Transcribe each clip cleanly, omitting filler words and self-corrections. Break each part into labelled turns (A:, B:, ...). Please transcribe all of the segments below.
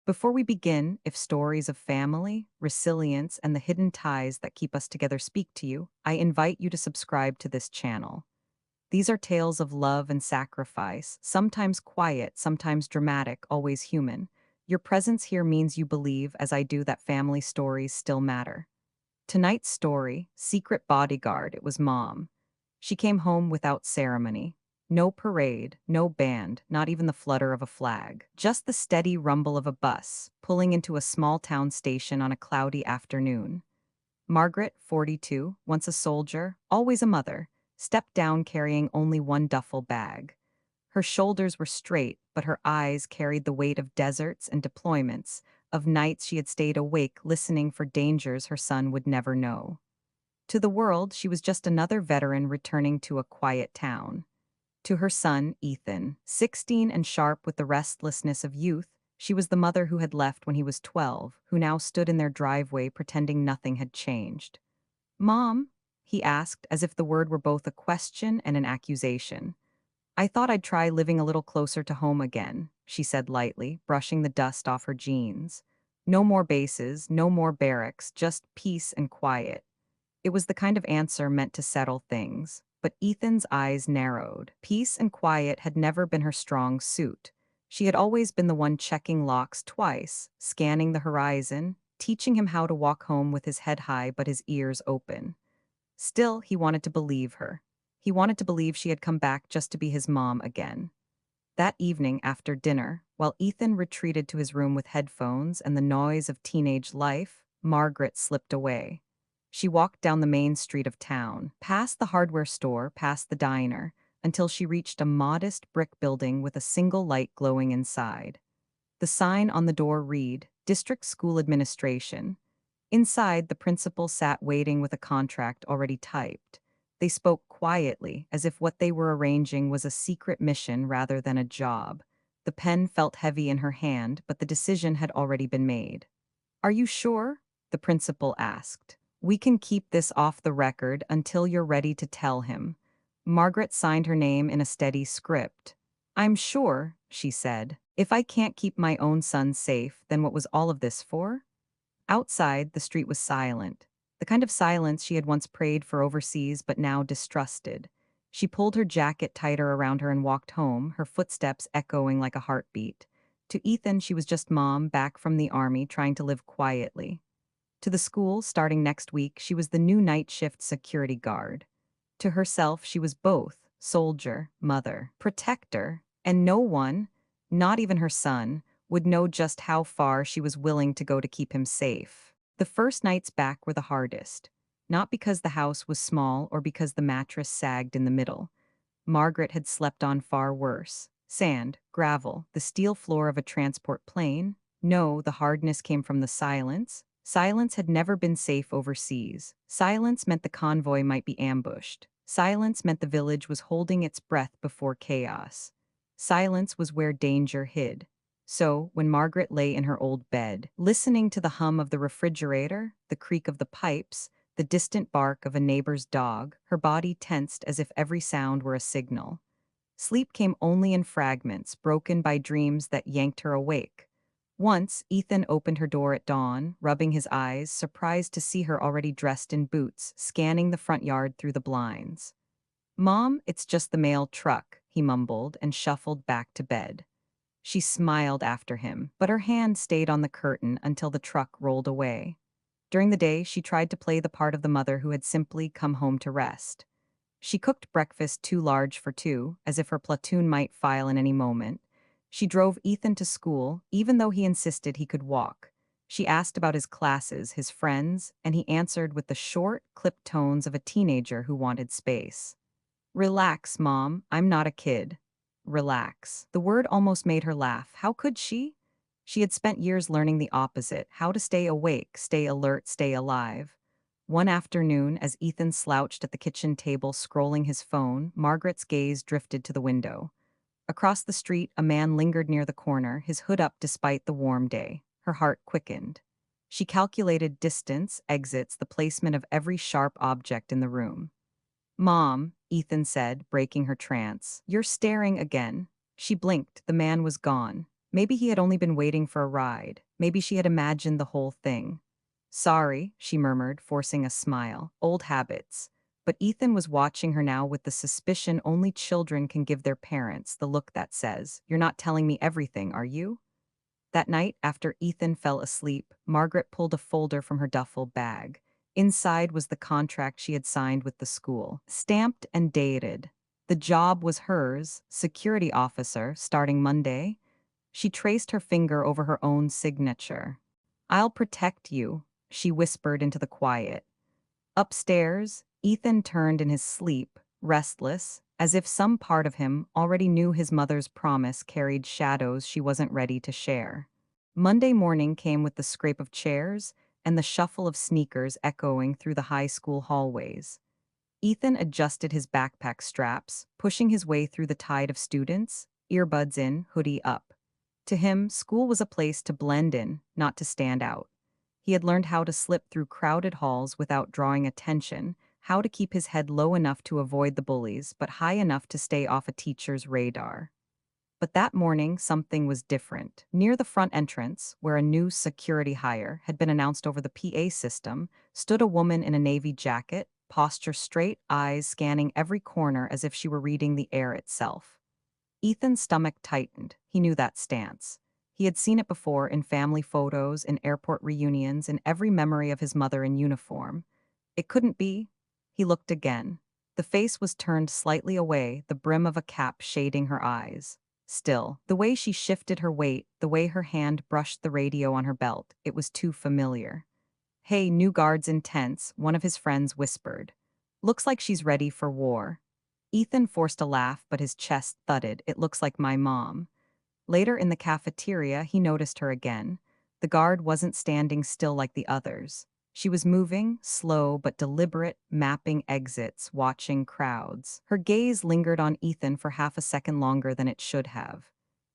A: Before we begin, if stories of family, resilience, and the hidden ties that keep us together speak to you, I invite you to subscribe to this channel. These are tales of love and sacrifice, sometimes quiet, sometimes dramatic, always human. Your presence here means you believe, as I do, that family stories still matter. Tonight's story, Secret Bodyguard, it was Mom. She came home without ceremony. No parade, no band, not even the flutter of a flag. Just the steady rumble of a bus, pulling into a small town station on a cloudy afternoon. Margaret, 42, once a soldier, always a mother, stepped down carrying only one duffel bag. Her shoulders were straight, but her eyes carried the weight of deserts and deployments, of nights she had stayed awake listening for dangers her son would never know. To the world, she was just another veteran returning to a quiet town. To her son, Ethan, 16 and sharp with the restlessness of youth, she was the mother who had left when he was 12, who now stood in their driveway pretending nothing had changed. "Mom?" he asked, as if the word were both a question and an accusation. "I thought I'd try living a little closer to home again," she said lightly, brushing the dust off her jeans. "No more bases, no more barracks, just peace and quiet." It was the kind of answer meant to settle things, but Ethan's eyes narrowed. Peace and quiet had never been her strong suit. She had always been the one checking locks twice, scanning the horizon, teaching him how to walk home with his head high but his ears open. Still, he wanted to believe her. He wanted to believe she had come back just to be his mom again. That evening after dinner, while Ethan retreated to his room with headphones and the noise of teenage life, Margaret slipped away. She walked down the main street of town, past the hardware store, past the diner, until she reached a modest brick building with a single light glowing inside. The sign on the door read, District School Administration. Inside, the principal sat waiting with a contract already typed. They spoke quietly, as if what they were arranging was a secret mission rather than a job. The pen felt heavy in her hand, but the decision had already been made. "Are you sure?" the principal asked. "We can keep this off the record until you're ready to tell him." Margaret signed her name in a steady script. "I'm sure," she said. "If I can't keep my own son safe, then what was all of this for?" Outside, the street was silent. The kind of silence she had once prayed for overseas but now distrusted. She pulled her jacket tighter around her and walked home, her footsteps echoing like a heartbeat. To Ethan, she was just mom back from the army trying to live quietly. To the school, starting next week, she was the new night shift security guard. To herself, she was both soldier, mother, protector, and no one, not even her son, would know just how far she was willing to go to keep him safe. The first nights back were the hardest, not because the house was small or because the mattress sagged in the middle. Margaret had slept on far worse. Sand, gravel, the steel floor of a transport plane. No, the hardness came from the silence. Silence had never been safe overseas. Silence meant the convoy might be ambushed. Silence meant the village was holding its breath before chaos. Silence was where danger hid. So, when Margaret lay in her old bed, listening to the hum of the refrigerator, the creak of the pipes, the distant bark of a neighbor's dog, her body tensed as if every sound were a signal. Sleep came only in fragments, broken by dreams that yanked her awake. Once, Ethan opened her door at dawn, rubbing his eyes, surprised to see her already dressed in boots, scanning the front yard through the blinds. "Mom, it's just the mail truck," he mumbled and shuffled back to bed. She smiled after him, but her hand stayed on the curtain until the truck rolled away. During the day, she tried to play the part of the mother who had simply come home to rest. She cooked breakfast too large for two, as if her platoon might file in any moment. She drove Ethan to school, even though he insisted he could walk. She asked about his classes, his friends, and he answered with the short, clipped tones of a teenager who wanted space. "Relax, Mom, I'm not a kid." Relax. The word almost made her laugh. How could she? She had spent years learning the opposite, how to stay awake, stay alert, stay alive. One afternoon, as Ethan slouched at the kitchen table scrolling his phone, Margaret's gaze drifted to the window. Across the street, a man lingered near the corner, his hood up despite the warm day. Her heart quickened. She calculated distance, exits, the placement of every sharp object in the room. "Mom," Ethan said, breaking her trance, "you're staring again." She blinked. The man was gone. Maybe he had only been waiting for a ride. Maybe she had imagined the whole thing. Sorry, she murmured, forcing a smile. Old habits. But Ethan was watching her now with the suspicion only children can give their parents, the look that says, "You're not telling me everything, are you?" That night, after Ethan fell asleep, Margaret pulled a folder from her duffel bag. Inside was the contract she had signed with the school, stamped and dated. The job was hers, security officer, starting Monday. She traced her finger over her own signature. "I'll protect you," she whispered into the quiet. Upstairs, Ethan turned in his sleep, restless, as if some part of him already knew his mother's promise carried shadows she wasn't ready to share. Monday morning came with the scrape of chairs and the shuffle of sneakers echoing through the high school hallways. Ethan adjusted his backpack straps, pushing his way through the tide of students, earbuds in, hoodie up. To him, school was a place to blend in, not to stand out. He had learned how to slip through crowded halls without drawing attention, how to keep his head low enough to avoid the bullies, but high enough to stay off a teacher's radar. But that morning, something was different. Near the front entrance, where a new security hire had been announced over the PA system, stood a woman in a navy jacket, posture straight, eyes scanning every corner as if she were reading the air itself. Ethan's stomach tightened. He knew that stance. He had seen it before in family photos, in airport reunions, in every memory of his mother in uniform. It couldn't be. He looked again. The face was turned slightly away, the brim of a cap shading her eyes. Still, the way she shifted her weight, the way her hand brushed the radio on her belt, it was too familiar. "Hey, new guard's intense," one of his friends whispered. "Looks like she's ready for war." Ethan forced a laugh, but his chest thudded. "It looks like my mom." Later in the cafeteria, he noticed her again. The guard wasn't standing still like the others. She was moving, slow but deliberate, mapping exits, watching crowds. Her gaze lingered on Ethan for half a second longer than it should have.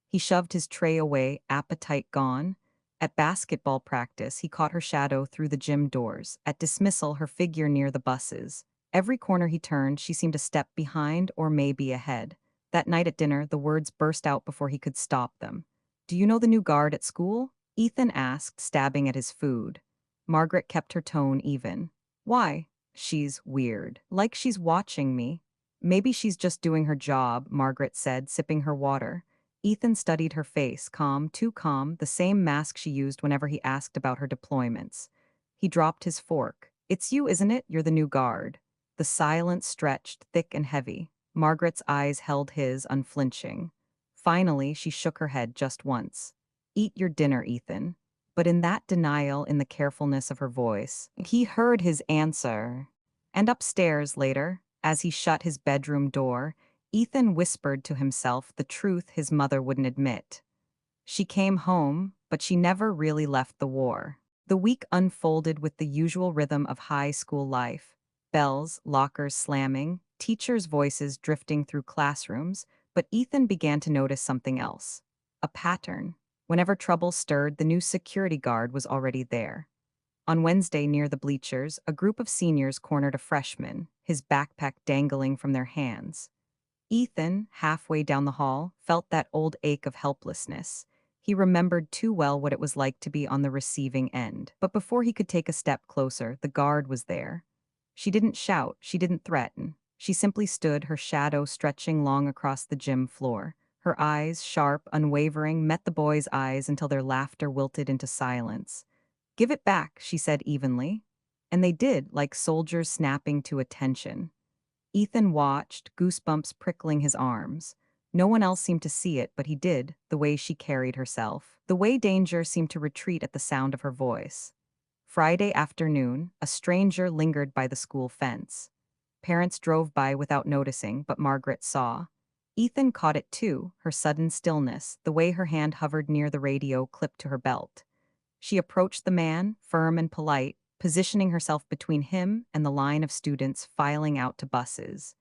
A: He shoved his tray away, appetite gone. At basketball practice, he caught her shadow through the gym doors. At dismissal, her figure near the buses. Every corner he turned, she seemed a step behind or maybe ahead. That night at dinner, the words burst out before he could stop them. "Do you know the new guard at school?" Ethan asked, stabbing at his food. Margaret kept her tone even. "Why?" "She's weird. Like she's watching me." "Maybe she's just doing her job," Margaret said, sipping her water. Ethan studied her face, calm, too calm, the same mask she used whenever he asked about her deployments. He dropped his fork. "It's you, isn't it? You're the new guard." The silence stretched, thick and heavy. Margaret's eyes held his, unflinching. Finally, she shook her head just once. "Eat your dinner, Ethan." But in that denial, in the carefulness of her voice, he heard his answer. And upstairs later, as he shut his bedroom door, Ethan whispered to himself the truth his mother wouldn't admit. She came home, but she never really left the war. The week unfolded with the usual rhythm of high school life. Bells, lockers slamming, teachers' voices drifting through classrooms, but Ethan began to notice something else. A pattern. Whenever trouble stirred, the new security guard was already there. On Wednesday, near the bleachers, a group of seniors cornered a freshman, his backpack dangling from their hands. Ethan, halfway down the hall, felt that old ache of helplessness. He remembered too well what it was like to be on the receiving end. But before he could take a step closer, the guard was there. She didn't shout, she didn't threaten. She simply stood, her shadow stretching long across the gym floor. Her eyes, sharp, unwavering, met the boys' eyes until their laughter wilted into silence. "Give it back," she said evenly. And they did, like soldiers snapping to attention. Ethan watched, goosebumps prickling his arms. No one else seemed to see it, but he did, the way she carried herself. The way danger seemed to retreat at the sound of her voice. Friday afternoon, a stranger lingered by the school fence. Parents drove by without noticing, but Margaret saw. Ethan caught it too, her sudden stillness, the way her hand hovered near the radio clipped to her belt. She approached the man, firm and polite, positioning herself between him and the line of students filing out to buses.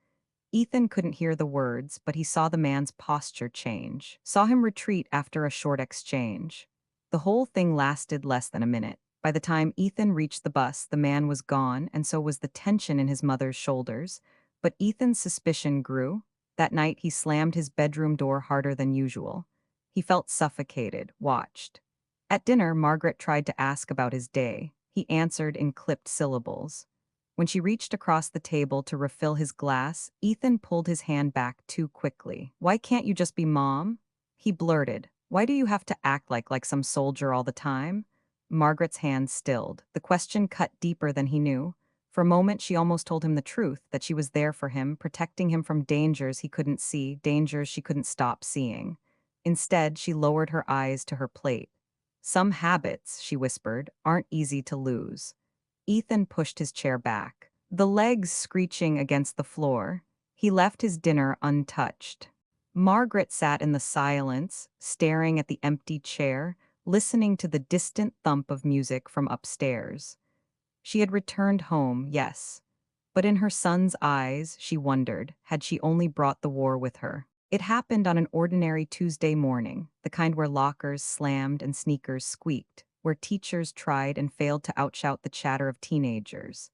A: Ethan couldn't hear the words, but he saw the man's posture change, saw him retreat after a short exchange. The whole thing lasted less than a minute. By the time Ethan reached the bus, the man was gone, and so was the tension in his mother's shoulders. But Ethan's suspicion grew. That night, he slammed his bedroom door harder than usual. He felt suffocated, watched. At dinner, Margaret tried to ask about his day. He answered in clipped syllables. When she reached across the table to refill his glass, Ethan pulled his hand back too quickly. "Why can't you just be mom?" He blurted. "Why do you have to act like some soldier all the time?" Margaret's hand stilled. The question cut deeper than he knew. For a moment, she almost told him the truth, that she was there for him, protecting him from dangers he couldn't see, dangers she couldn't stop seeing. Instead, she lowered her eyes to her plate. "Some habits," she whispered, "aren't easy to lose." Ethan pushed his chair back, the legs screeching against the floor. He left his dinner untouched. Margaret sat in the silence, staring at the empty chair, listening to the distant thump of music from upstairs. She had returned home, yes, but in her son's eyes, she wondered, had she only brought the war with her? It happened on an ordinary Tuesday morning, the kind where lockers slammed and sneakers squeaked, where teachers tried and failed to outshout the chatter of teenagers.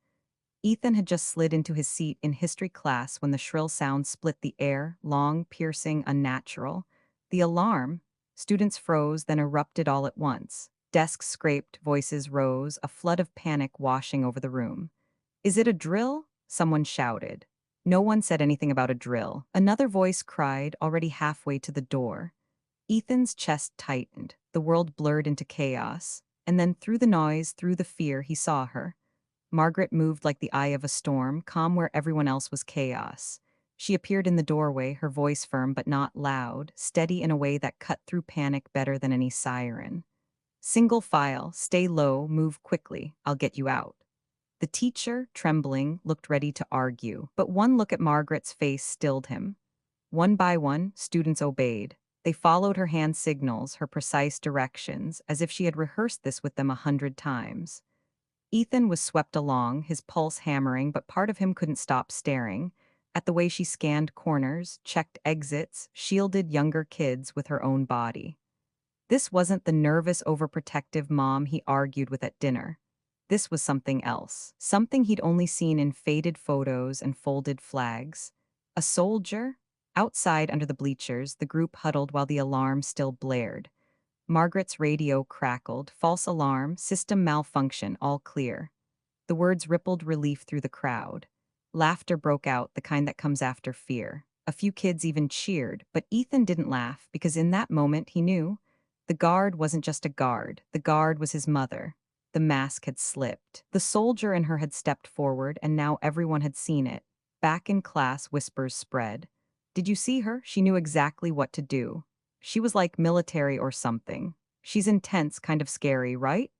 A: Ethan had just slid into his seat in history class when the shrill sound split the air, long, piercing, unnatural. The alarm. Students froze, then erupted all at once. Desks scraped, voices rose, a flood of panic washing over the room. "Is it a drill?" Someone shouted. No one said anything about a drill. Another voice cried, already halfway to the door. Ethan's chest tightened. The world blurred into chaos. And then through the noise, through the fear, he saw her. Margaret moved like the eye of a storm, calm where everyone else was chaos. She appeared in the doorway, her voice firm but not loud, steady in a way that cut through panic better than any siren. "Single file, stay low, move quickly, I'll get you out." The teacher, trembling, looked ready to argue, but one look at Margaret's face stilled him. One by one, students obeyed. They followed her hand signals, her precise directions, as if she had rehearsed this with them 100 times. Ethan was swept along, his pulse hammering, but part of him couldn't stop staring at the way she scanned corners, checked exits, shielded younger kids with her own body. This wasn't the nervous, overprotective mom he argued with at dinner. This was something else, something he'd only seen in faded photos and folded flags. A soldier? Outside under the bleachers, the group huddled while the alarm still blared. Margaret's radio crackled, false alarm, system malfunction, all clear. The words rippled relief through the crowd. Laughter broke out, the kind that comes after fear. A few kids even cheered, but Ethan didn't laugh because in that moment he knew the guard wasn't just a guard, the guard was his mother. The mask had slipped. The soldier in her had stepped forward, and now everyone had seen it. Back in class, whispers spread. "Did you see her? She knew exactly what to do. She was like military or something. She's intense, kind of scary, right?"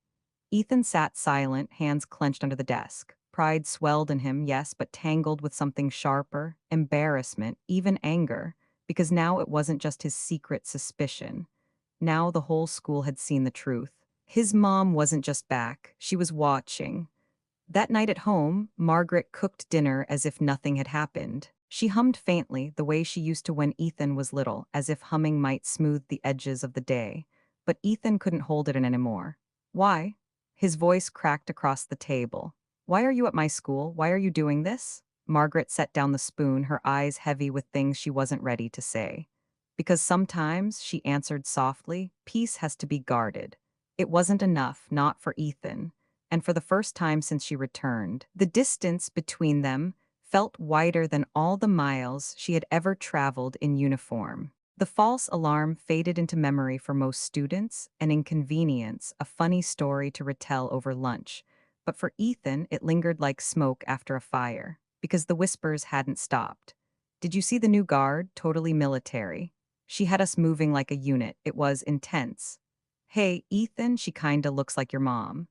A: Ethan sat silent, hands clenched under the desk. Pride swelled in him, yes, but tangled with something sharper, embarrassment, even anger, because now it wasn't just his secret suspicion. Now the whole school had seen the truth. His mom wasn't just back, she was watching. That night at home, Margaret cooked dinner as if nothing had happened. She hummed faintly, the way she used to when Ethan was little, as if humming might smooth the edges of the day. But Ethan couldn't hold it in anymore. "Why?" His voice cracked across the table. "Why are you at my school? Why are you doing this?" Margaret set down the spoon, her eyes heavy with things she wasn't ready to say. "Because sometimes," she answered softly, "peace has to be guarded." It wasn't enough, not for Ethan. And for the first time since she returned, the distance between them felt wider than all the miles she had ever traveled in uniform. The false alarm faded into memory for most students, an inconvenience, a funny story to retell over lunch. But for Ethan, it lingered like smoke after a fire, because the whispers hadn't stopped. "Did you see the new guard? Totally military. She had us moving like a unit. It was intense." "Hey, Ethan, she kinda looks like your mom."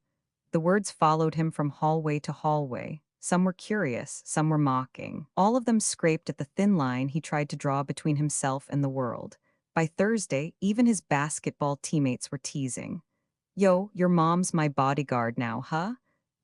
A: The words followed him from hallway to hallway. Some were curious, some were mocking. All of them scraped at the thin line he tried to draw between himself and the world. By Thursday, even his basketball teammates were teasing. "Yo, your mom's my bodyguard now, huh?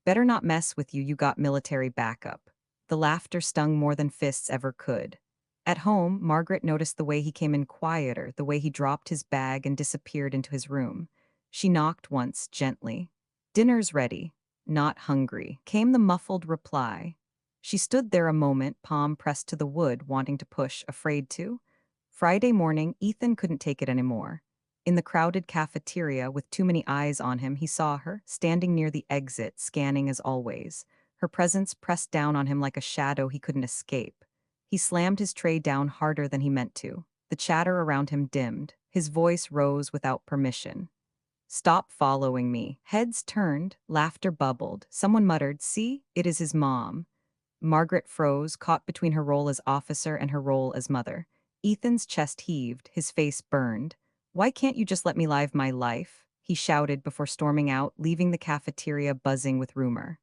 A: Better not mess with you, you got military backup." The laughter stung more than fists ever could. At home, Margaret noticed the way he came in quieter, the way he dropped his bag and disappeared into his room. She knocked once, gently. "Dinner's ready." "Not hungry," came the muffled reply. She stood there a moment, palm pressed to the wood, wanting to push, afraid to. Friday morning, Ethan couldn't take it anymore. In the crowded cafeteria with too many eyes on him, he saw her, standing near the exit, scanning as always. Her presence pressed down on him like a shadow he couldn't escape. He slammed his tray down harder than he meant to. The chatter around him dimmed. His voice rose without permission. "Stop following me." Heads turned, laughter bubbled. Someone muttered, "See, it is his mom." Margaret froze, caught between her role as officer and her role as mother. Ethan's chest heaved, his face burned. "Why can't you just let me live my life?" he shouted before storming out, leaving the cafeteria buzzing with rumor.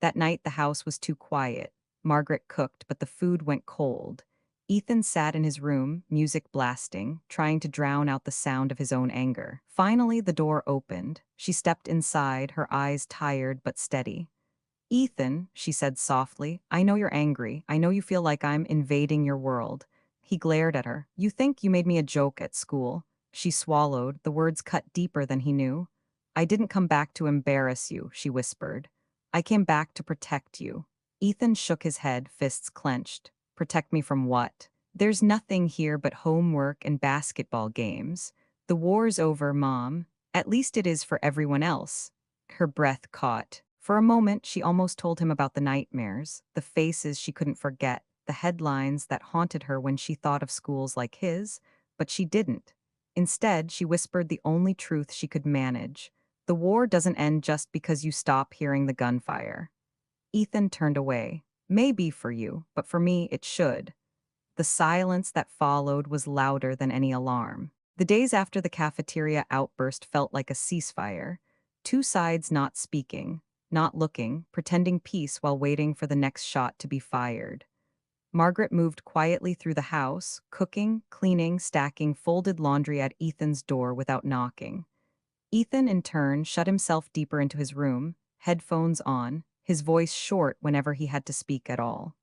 A: That night the house was too quiet. Margaret cooked, but the food went cold. Ethan sat in his room, music blasting, trying to drown out the sound of his own anger. Finally, the door opened. She stepped inside, her eyes tired but steady. "Ethan," she said softly, "I know you're angry. I know you feel like I'm invading your world." He glared at her. "You think you made me a joke at school?" She swallowed, the words cut deeper than he knew. "I didn't come back to embarrass you," she whispered. "I came back to protect you." Ethan shook his head, fists clenched. "Protect me from what?" "There's nothing here but homework and basketball games. The war's over, Mom. At least it is for everyone else." Her breath caught. For a moment, she almost told him about the nightmares, the faces she couldn't forget, the headlines that haunted her when she thought of schools like his, but she didn't. Instead, she whispered the only truth she could manage. "The war doesn't end just because you stop hearing the gunfire." Ethan turned away. "Maybe for you, but for me it should." The silence that followed was louder than any alarm. The days after the cafeteria outburst felt like a ceasefire. Two sides not speaking, not looking, pretending peace while waiting for the next shot to be fired. Margaret moved quietly through the house, cooking, cleaning, stacking folded laundry at Ethan's door without knocking. Ethan, in turn, shut himself deeper into his room, headphones on, his voice short whenever he had to speak at all.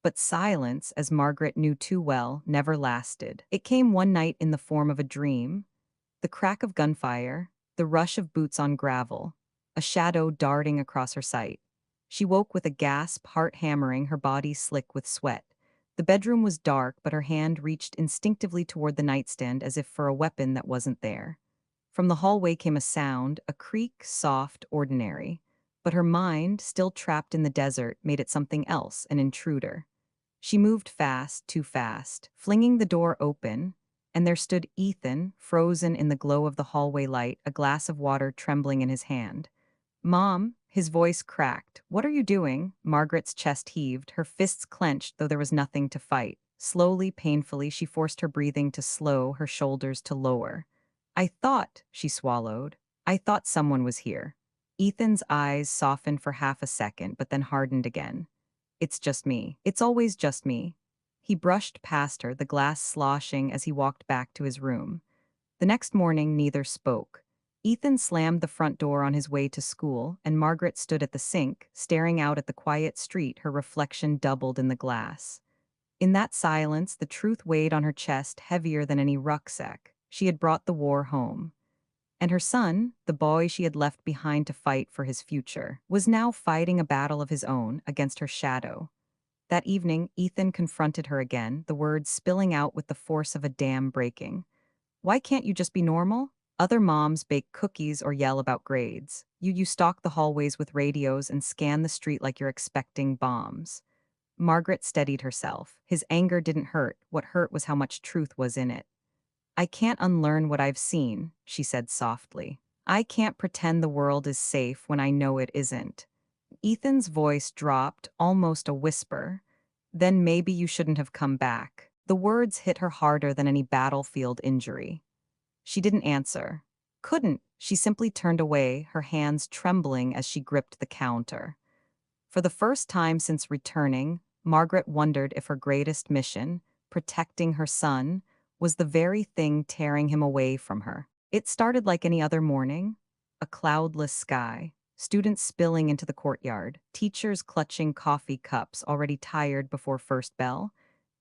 A: But silence, as Margaret knew too well, never lasted. It came one night in the form of a dream. The crack of gunfire, the rush of boots on gravel, a shadow darting across her sight. She woke with a gasp, heart hammering, her body slick with sweat. The bedroom was dark, but her hand reached instinctively toward the nightstand as if for a weapon that wasn't there. From the hallway came a sound, a creak, soft, ordinary. But her mind, still trapped in the desert, made it something else, an intruder. She moved fast, too fast, flinging the door open, and there stood Ethan, frozen in the glow of the hallway light, a glass of water trembling in his hand. "Mom," his voice cracked. "What are you doing?" Margaret's chest heaved, her fists clenched, though there was nothing to fight. Slowly, painfully, she forced her breathing to slow, her shoulders to lower. "I thought," she swallowed, "I thought someone was here." Ethan's eyes softened for half a second, but then hardened again. "It's just me. It's always just me." He brushed past her, the glass sloshing as he walked back to his room. The next morning, neither spoke. Ethan slammed the front door on his way to school, and Margaret stood at the sink, staring out at the quiet street, her reflection doubled in the glass. In that silence, the truth weighed on her chest heavier than any rucksack. She had brought the war home. And her son, the boy she had left behind to fight for his future, was now fighting a battle of his own against her shadow. That evening, Ethan confronted her again, the words spilling out with the force of a dam breaking. "Why can't you just be normal? Other moms bake cookies or yell about grades. You stalk the hallways with radios and scan the street like you're expecting bombs." Margaret steadied herself. His anger didn't hurt. What hurt was how much truth was in it. "I can't unlearn what I've seen," she said softly. "I can't pretend the world is safe when I know it isn't." Ethan's voice dropped, almost a whisper. "Then maybe you shouldn't have come back." The words hit her harder than any battlefield injury. She didn't answer. Couldn't. She simply turned away, her hands trembling as she gripped the counter. For the first time since returning, Margaret wondered if her greatest mission, protecting her son, was the very thing tearing him away from her. It started like any other morning, a cloudless sky, students spilling into the courtyard, teachers clutching coffee cups already tired before first bell.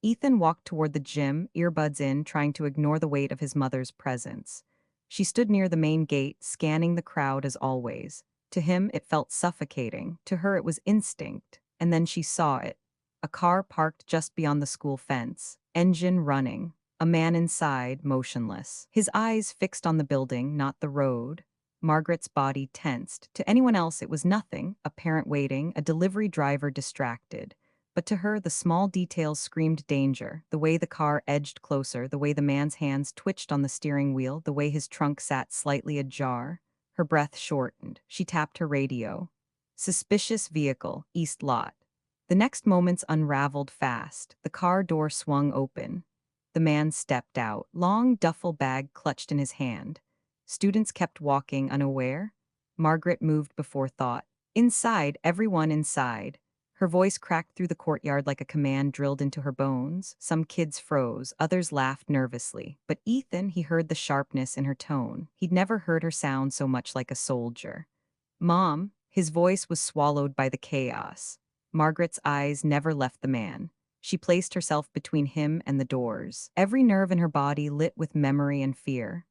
A: Ethan walked toward the gym, earbuds in, trying to ignore the weight of his mother's presence. She stood near the main gate, scanning the crowd as always. To him, it felt suffocating. To her, it was instinct. And then she saw it. A car parked just beyond the school fence, engine running. A man inside, motionless. His eyes fixed on the building, not the road. Margaret's body tensed. To anyone else, it was nothing, a parent waiting, a delivery driver distracted. But to her, the small details screamed danger. The way the car edged closer, the way the man's hands twitched on the steering wheel, the way his trunk sat slightly ajar. Her breath shortened. She tapped her radio. Suspicious vehicle, East Lot. The next moments unraveled fast. The car door swung open. The man stepped out, long duffel bag clutched in his hand. Students kept walking unaware. Margaret moved before thought. Inside, everyone inside. Her voice cracked through the courtyard like a command drilled into her bones. Some kids froze, others laughed nervously. But Ethan, he heard the sharpness in her tone. He'd never heard her sound so much like a soldier. Mom, his voice was swallowed by the chaos. Margaret's eyes never left the man. She placed herself between him and the doors. Every nerve in her body lit with memory and fear.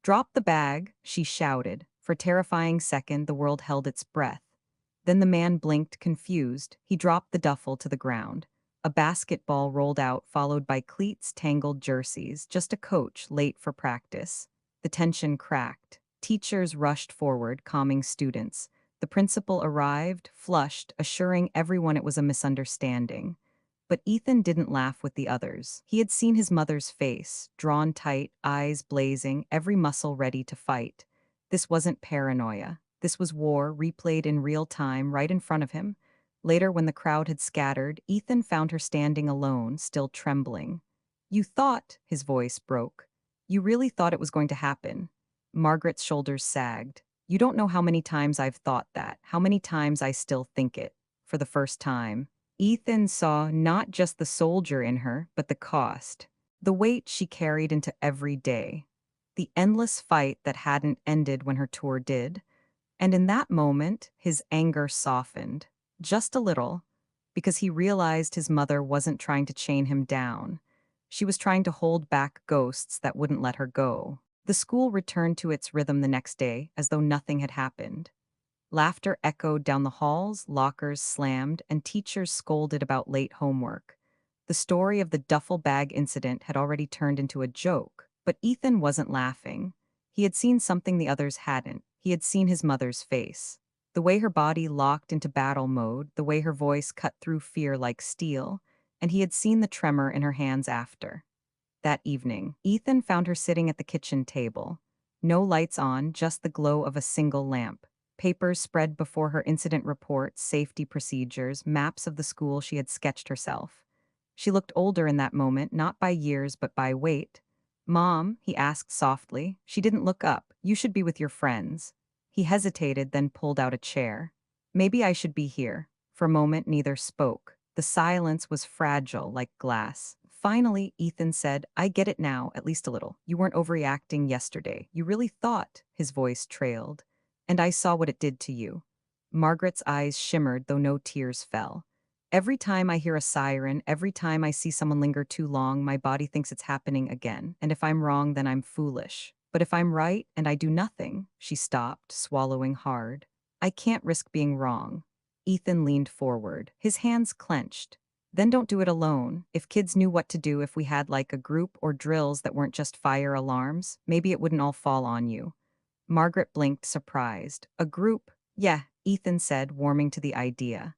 A: "Drop the bag," she shouted. For a terrifying second, the world held its breath. Then the man blinked, confused. He dropped the duffel to the ground. A basketball rolled out, followed by cleats, tangled jerseys, just a coach late for practice. The tension cracked. Teachers rushed forward, calming students. The principal arrived, flushed, assuring everyone it was a misunderstanding. But Ethan didn't laugh with the others. He had seen his mother's face, drawn tight, eyes blazing, every muscle ready to fight. This wasn't paranoia. This was war, replayed in real time, right in front of him. Later, when the crowd had scattered, Ethan found her standing alone, still trembling. "You thought," his voice broke. "You really thought it was going to happen." Margaret's shoulders sagged. "You don't know how many times I've thought that, how many times I still think it." For the first time, Ethan saw not just the soldier in her, but the cost. The weight she carried into every day. The endless fight that hadn't ended when her tour did. And in that moment, his anger softened. Just a little, because he realized his mother wasn't trying to chain him down. She was trying to hold back ghosts that wouldn't let her go. The school returned to its rhythm the next day, as though nothing had happened. Laughter echoed down the halls, lockers slammed, and teachers scolded about late homework. The story of the duffel bag incident had already turned into a joke, but Ethan wasn't laughing. He had seen something the others hadn't. He had seen his mother's face. The way her body locked into battle mode, the way her voice cut through fear like steel, and he had seen the tremor in her hands after. That evening, Ethan found her sitting at the kitchen table. No lights on, just the glow of a single lamp. Papers spread before her, incident reports, safety procedures, maps of the school she had sketched herself. She looked older in that moment, not by years but by weight. "Mom," he asked softly. She didn't look up. "You should be with your friends." He hesitated, then pulled out a chair. "Maybe I should be here." For a moment, neither spoke. The silence was fragile, like glass. Finally, Ethan said, "I get it now, at least a little. You weren't overreacting yesterday. You really thought," his voice trailed. "And I saw what it did to you." Margaret's eyes shimmered, though no tears fell. "Every time I hear a siren, every time I see someone linger too long, my body thinks it's happening again. And if I'm wrong, then I'm foolish. But if I'm right and I do nothing," she stopped, swallowing hard. "I can't risk being wrong." Ethan leaned forward, his hands clenched. "Then don't do it alone. If kids knew what to do, if we had like a group or drills that weren't just fire alarms, maybe it wouldn't all fall on you." Margaret blinked, surprised. "A group?" "Yeah," Ethan said, warming to the idea.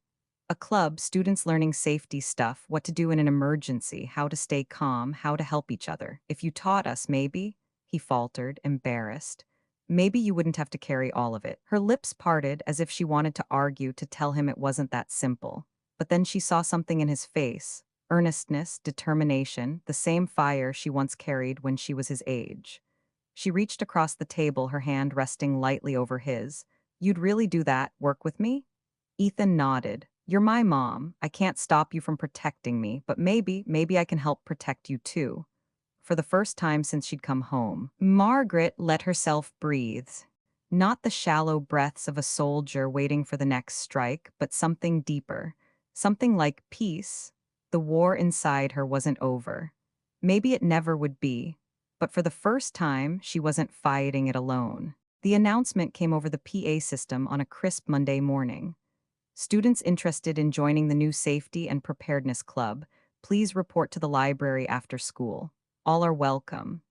A: "A club, students learning safety stuff, what to do in an emergency, how to stay calm, how to help each other. If you taught us, maybe," he faltered, embarrassed. "Maybe you wouldn't have to carry all of it." Her lips parted as if she wanted to argue, to tell him it wasn't that simple. But then she saw something in his face. Earnestness, determination, the same fire she once carried when she was his age. She reached across the table, her hand resting lightly over his. "You'd really do that, work with me?" Ethan nodded. "You're my mom. I can't stop you from protecting me, but maybe I can help protect you too." For the first time since she'd come home, Margaret let herself breathe. Not the shallow breaths of a soldier waiting for the next strike, but something deeper. Something like peace. The war inside her wasn't over. Maybe it never would be. But for the first time, she wasn't fighting it alone. The announcement came over the PA system on a crisp Monday morning. "Students interested in joining the new Safety and Preparedness Club, please report to the library after school." All are welcome.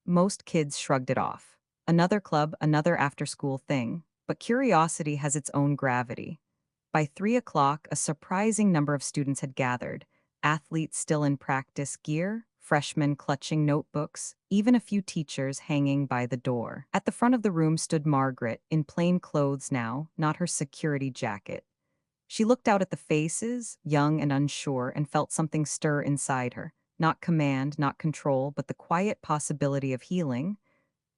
A: Most kids shrugged it off. Another club, another after-school thing. But curiosity has its own gravity. By 3 o'clock, a surprising number of students had gathered, athletes still in practice gear, freshmen clutching notebooks, even a few teachers hanging by the door. At the front of the room stood Margaret, in plain clothes now, not her security jacket. She looked out at the faces, young and unsure, and felt something stir inside her. Not command, not control, but the quiet possibility of healing.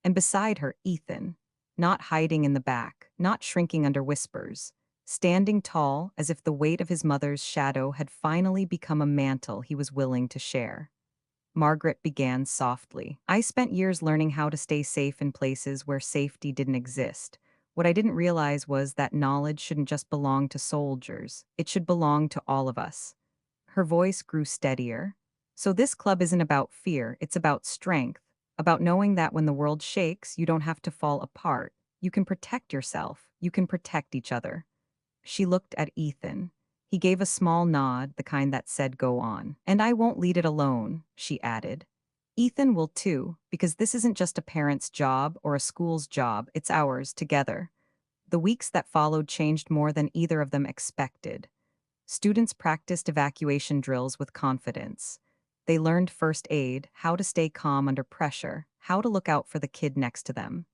A: And beside her, Ethan, not hiding in the back, not shrinking under whispers, standing tall as if the weight of his mother's shadow had finally become a mantle he was willing to share. Margaret began softly. I spent years learning how to stay safe in places where safety didn't exist. What I didn't realize was that knowledge shouldn't just belong to soldiers, it should belong to all of us. Her voice grew steadier. So this club isn't about fear, it's about strength, about knowing that when the world shakes, you don't have to fall apart. You can protect yourself, you can protect each other. She looked at Ethan. He gave a small nod, the kind that said go on. And I won't lead it alone, she added. Ethan will too, because this isn't just a parent's job or a school's job, it's ours together. The weeks that followed changed more than either of them expected. Students practiced evacuation drills with confidence. They learned first aid, how to stay calm under pressure, how to look out for the kid next to them.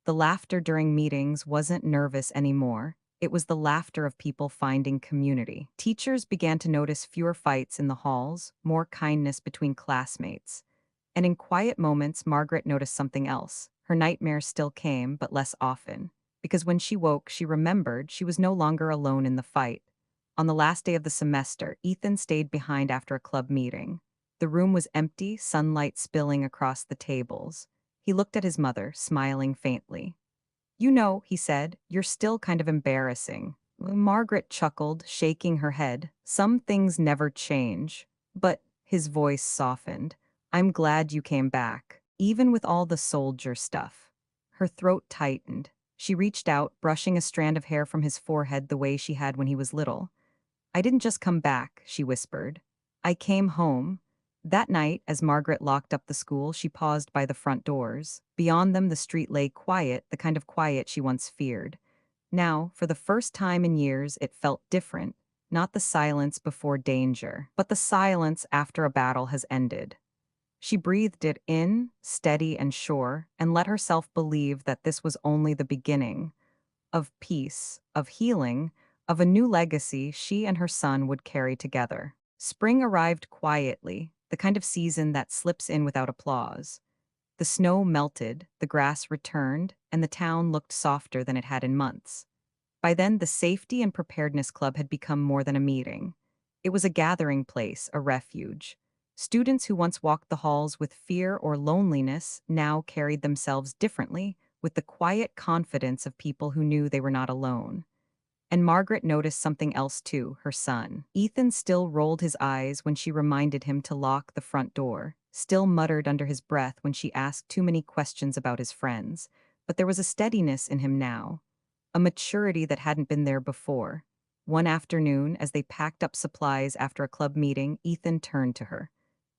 A: The laughter during meetings wasn't nervous anymore. It was the laughter of people finding community. Teachers began to notice fewer fights in the halls, more kindness between classmates. And in quiet moments, Margaret noticed something else. Her nightmares still came, but less often. Because when she woke, she remembered she was no longer alone in the fight. On the last day of the semester, Ethan stayed behind after a club meeting. The room was empty, sunlight spilling across the tables. He looked at his mother, smiling faintly. You know, he said, you're still kind of embarrassing. Margaret chuckled, shaking her head. Some things never change. But his voice softened. I'm glad you came back, even with all the soldier stuff. Her throat tightened. She reached out, brushing a strand of hair from his forehead the way she had when he was little. I didn't just come back, she whispered. I came home. That night, as Margaret locked up the school, she paused by the front doors. Beyond them, the street lay quiet, the kind of quiet she once feared. Now, for the first time in years, it felt different. Not the silence before danger, but the silence after a battle has ended. She breathed it in, steady and sure, and let herself believe that this was only the beginning of peace, of healing, of a new legacy she and her son would carry together. Spring arrived quietly, the kind of season that slips in without applause. The snow melted, the grass returned, and the town looked softer than it had in months. By then, the Safety and Preparedness Club had become more than a meeting. It was a gathering place, a refuge. Students who once walked the halls with fear or loneliness now carried themselves differently, with the quiet confidence of people who knew they were not alone. And Margaret noticed something else too, her son. Ethan still rolled his eyes when she reminded him to lock the front door, still muttered under his breath when she asked too many questions about his friends. But there was a steadiness in him now, a maturity that hadn't been there before. One afternoon, as they packed up supplies after a club meeting, Ethan turned to her.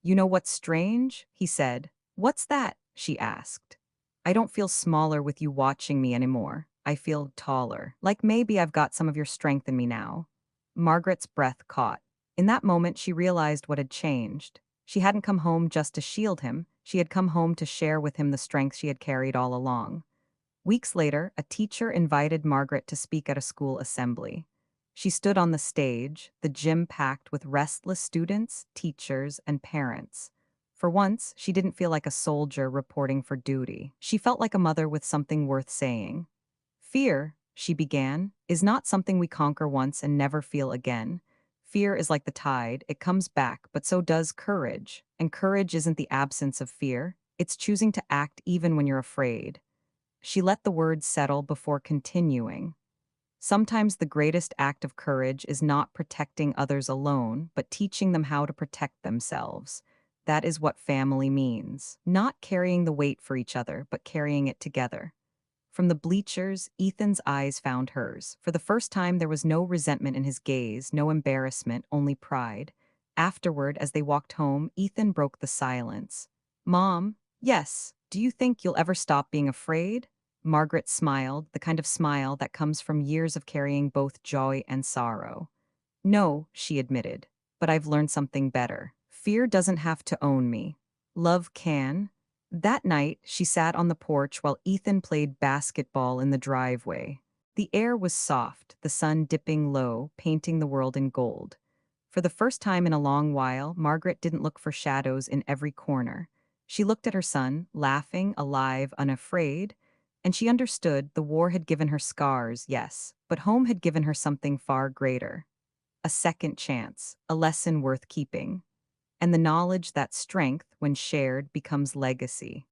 A: You know what's strange? He said. What's that? She asked. I don't feel smaller with you watching me anymore. I feel taller. Like maybe I've got some of your strength in me now. Margaret's breath caught. In that moment, she realized what had changed. She hadn't come home just to shield him. She had come home to share with him the strength she had carried all along. Weeks later, a teacher invited Margaret to speak at a school assembly. She stood on the stage, the gym packed with restless students, teachers, and parents. For once, she didn't feel like a soldier reporting for duty. She felt like a mother with something worth saying. Fear, she began, is not something we conquer once and never feel again. Fear is like the tide, it comes back, but so does courage. And courage isn't the absence of fear, it's choosing to act even when you're afraid. She let the words settle before continuing. Sometimes the greatest act of courage is not protecting others alone, but teaching them how to protect themselves. That is what family means. Not carrying the weight for each other, but carrying it together. From the bleachers, Ethan's eyes found hers. For the first time, there was no resentment in his gaze, no embarrassment, only pride. Afterward, as they walked home, Ethan broke the silence. Mom, yes. Do you think you'll ever stop being afraid? Margaret smiled, the kind of smile that comes from years of carrying both joy and sorrow. No, she admitted, but I've learned something better. Fear doesn't have to own me. Love can. That night, she sat on the porch while Ethan played basketball in the driveway. The air was soft, the sun dipping low, painting the world in gold. For the first time in a long while, Margaret didn't look for shadows in every corner. She looked at her son, laughing, alive, unafraid, and she understood the war had given her scars, yes, but home had given her something far greater. A second chance, a lesson worth keeping, and the knowledge that strength, when shared, becomes legacy.